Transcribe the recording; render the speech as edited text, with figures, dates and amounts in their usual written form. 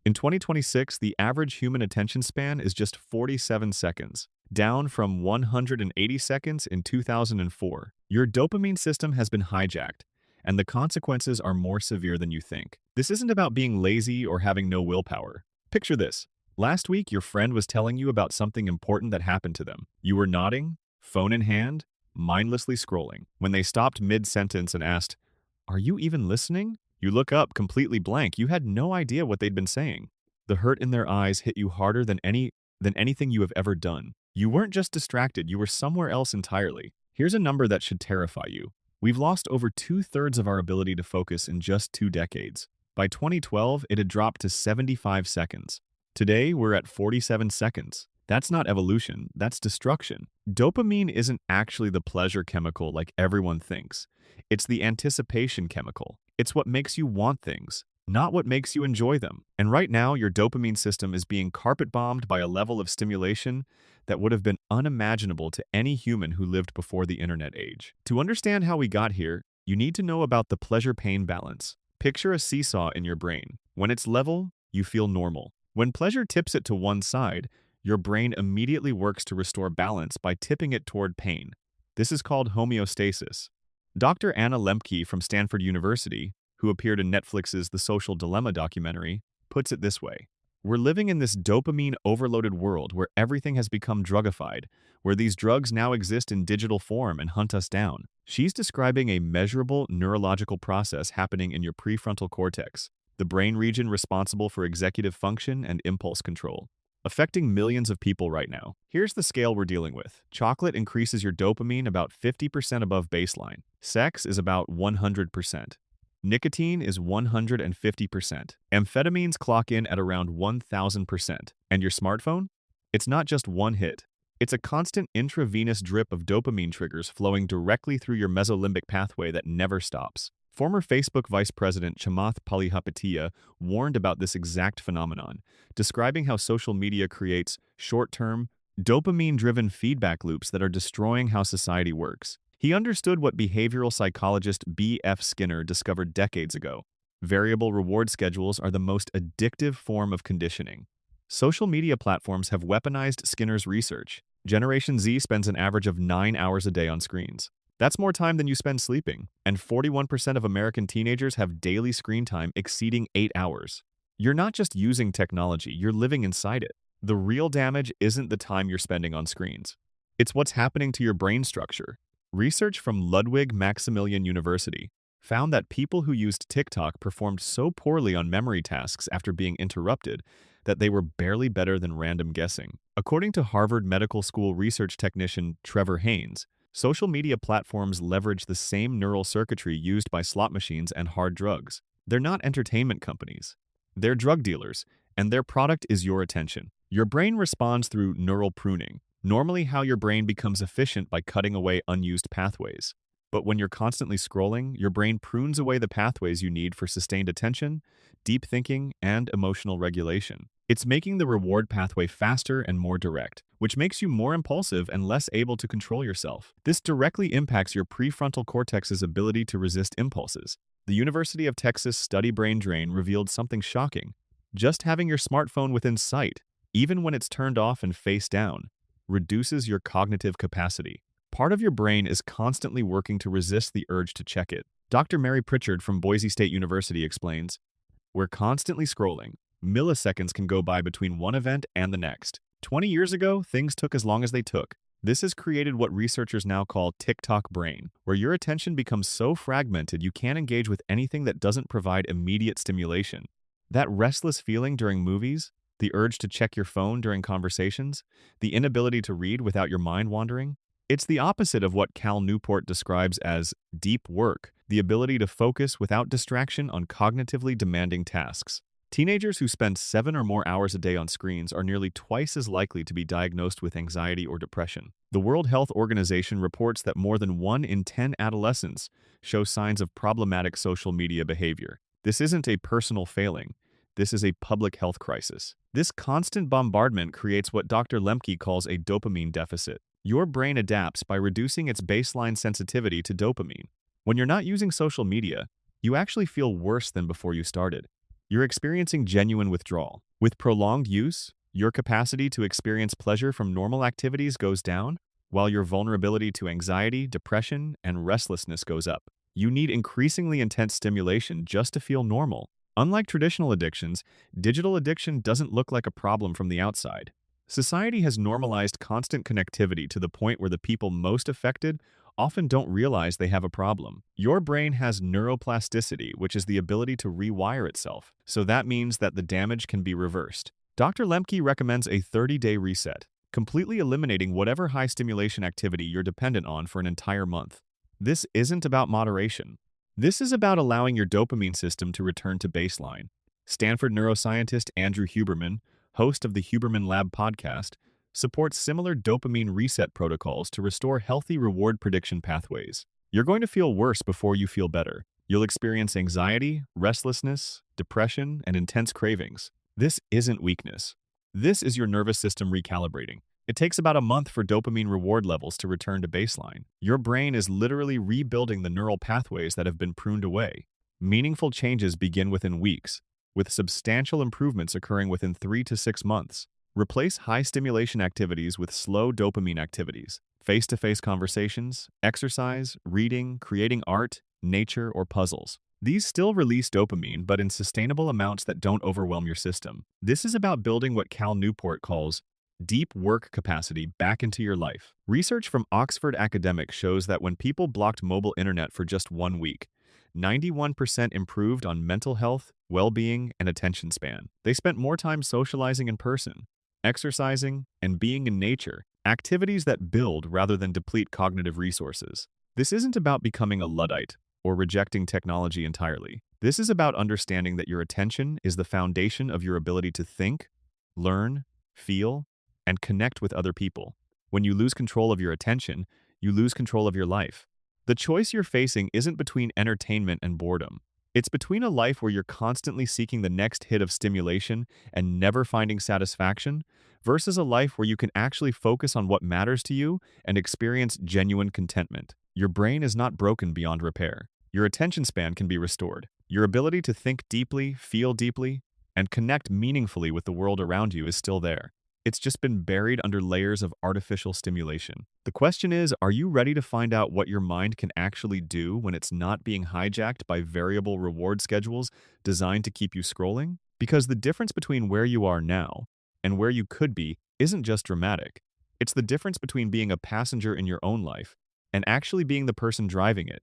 In 2026, the average human attention span is just 47 seconds, down from 180 seconds in 2004. Your dopamine system has been hijacked, and the consequences are more severe than you think. This isn't about being lazy or having no willpower. Picture this. Last week, your friend was telling you about something important that happened to them. You were nodding, phone in hand, mindlessly scrolling. When they stopped mid-sentence and asked, "Are you even listening?" You look up completely blank. You had no idea what they'd been saying. The hurt in their eyes hit you harder than anything you have ever done. You weren't just distracted, you were somewhere else entirely. Here's a number that should terrify you. We've lost over 2/3 of our ability to focus in just 2 decades. By 2012, it had dropped to 75 seconds. Today, we're at 47 seconds. That's not evolution, that's destruction. Dopamine isn't actually the pleasure chemical like everyone thinks. It's the anticipation chemical. It's what makes you want things, not what makes you enjoy them. And right now, your dopamine system is being carpet-bombed by a level of stimulation that would have been unimaginable to any human who lived before the internet age. To understand how we got here, you need to know about the pleasure-pain balance. Picture a seesaw in your brain. When it's level, you feel normal. When pleasure tips it to one side, your brain immediately works to restore balance by tipping it toward pain. This is called homeostasis. Dr. Anna Lembke from Stanford University, who appeared in Netflix's The Social Dilemma documentary, puts it this way. We're living in this dopamine-overloaded world where everything has become drugified, where these drugs now exist in digital form and hunt us down. She's describing a measurable neurological process happening in your prefrontal cortex, the brain region responsible for executive function and impulse control, affecting millions of people right now. Here's the scale we're dealing with. Chocolate increases your dopamine about 50% above baseline. Sex is about 100%. Nicotine is 150%. Amphetamines clock in at around 1000%. And your smartphone? It's not just one hit. It's a constant intravenous drip of dopamine triggers flowing directly through your mesolimbic pathway that never stops. Former Facebook Vice President Chamath Palihapitiya warned about this exact phenomenon, describing how social media creates short-term, dopamine-driven feedback loops that are destroying how society works. He understood what behavioral psychologist B.F. Skinner discovered decades ago. Variable reward schedules are the most addictive form of conditioning. Social media platforms have weaponized Skinner's research. Generation Z spends an average of 9 hours a day on screens. That's more time than you spend sleeping, and 41% of American teenagers have daily screen time exceeding 8 hours. You're not just using technology, you're living inside it. The real damage isn't the time you're spending on screens. It's what's happening to your brain structure. Research from Ludwig Maximilian University found that people who used TikTok performed so poorly on memory tasks after being interrupted that they were barely better than random guessing. According to Harvard Medical School research technician Trevor Haynes, social media platforms leverage the same neural circuitry used by slot machines and hard drugs. They're not entertainment companies. They're drug dealers, and their product is your attention. Your brain responds through neural pruning, normally how your brain becomes efficient by cutting away unused pathways. But when you're constantly scrolling, your brain prunes away the pathways you need for sustained attention, deep thinking, and emotional regulation. It's making the reward pathway faster and more direct, which makes you more impulsive and less able to control yourself. This directly impacts your prefrontal cortex's ability to resist impulses. The University of Texas study brain drain revealed something shocking. Just having your smartphone within sight, even when it's turned off and face down, reduces your cognitive capacity. Part of your brain is constantly working to resist the urge to check it. Dr. Mary Pritchard from Boise State University explains, "We're constantly scrolling. Milliseconds can go by between one event and the next. 20 years ago, things took as long as they took. This has created what researchers now call TikTok brain, where your attention becomes so fragmented you can't engage with anything that doesn't provide immediate stimulation. That restless feeling during movies, the urge to check your phone during conversations, the inability to read without your mind wandering, it's the opposite of what Cal Newport describes as deep work, the ability to focus without distraction on cognitively demanding tasks. Teenagers who spend 7 or more hours a day on screens are nearly twice as likely to be diagnosed with anxiety or depression. The World Health Organization reports that more than 1 in 10 adolescents show signs of problematic social media behavior. This isn't a personal failing. This is a public health crisis. This constant bombardment creates what Dr. Lemke calls a dopamine deficit. Your brain adapts by reducing its baseline sensitivity to dopamine. When you're not using social media, you actually feel worse than before you started. you're experiencing genuine withdrawal. With prolonged use, your capacity to experience pleasure from normal activities goes down, while your vulnerability to anxiety, depression, and restlessness goes up. You need increasingly intense stimulation just to feel normal. Unlike traditional addictions, digital addiction doesn't look like a problem from the outside. Society has normalized constant connectivity to the point where the people most affected often don't realize they have a problem. Your brain has neuroplasticity, which is the ability to rewire itself, so that means that the damage can be reversed. Dr. Lemke recommends a 30-day reset, completely eliminating whatever high-stimulation activity you're dependent on for an entire month. This isn't about moderation. This is about allowing your dopamine system to return to baseline. Stanford neuroscientist Andrew Huberman, host of the Huberman Lab podcast, supports similar dopamine reset protocols to restore healthy reward prediction pathways. You're going to feel worse before you feel better. You'll experience anxiety, restlessness, depression, and intense cravings. This isn't weakness. This is your nervous system recalibrating. It takes about a month for dopamine reward levels to return to baseline. Your brain is literally rebuilding the neural pathways that have been pruned away. Meaningful changes begin within weeks, with substantial improvements occurring within 3 to 6 months. Replace high-stimulation activities with slow dopamine activities. Face-to-face conversations, exercise, reading, creating art, nature, or puzzles. These still release dopamine, but in sustainable amounts that don't overwhelm your system. This is about building what Cal Newport calls deep work capacity back into your life. Research from Oxford academics shows that when people blocked mobile internet for just 1 week, 91% improved on mental health, well-being, and attention span. They spent more time socializing in person, exercising, and being in nature, activities that build rather than deplete cognitive resources. This isn't about becoming a Luddite or rejecting technology entirely. This is about understanding that your attention is the foundation of your ability to think, learn, feel, and connect with other people. When you lose control of your attention, you lose control of your life. The choice you're facing isn't between entertainment and boredom. It's between a life where you're constantly seeking the next hit of stimulation and never finding satisfaction, versus a life where you can actually focus on what matters to you and experience genuine contentment. Your brain is not broken beyond repair. Your attention span can be restored. Your ability to think deeply, feel deeply, and connect meaningfully with the world around you is still there. It's just been buried under layers of artificial stimulation. The question is, are you ready to find out what your mind can actually do when it's not being hijacked by variable reward schedules designed to keep you scrolling? Because the difference between where you are now and where you could be isn't just dramatic. It's the difference between being a passenger in your own life and actually being the person driving it.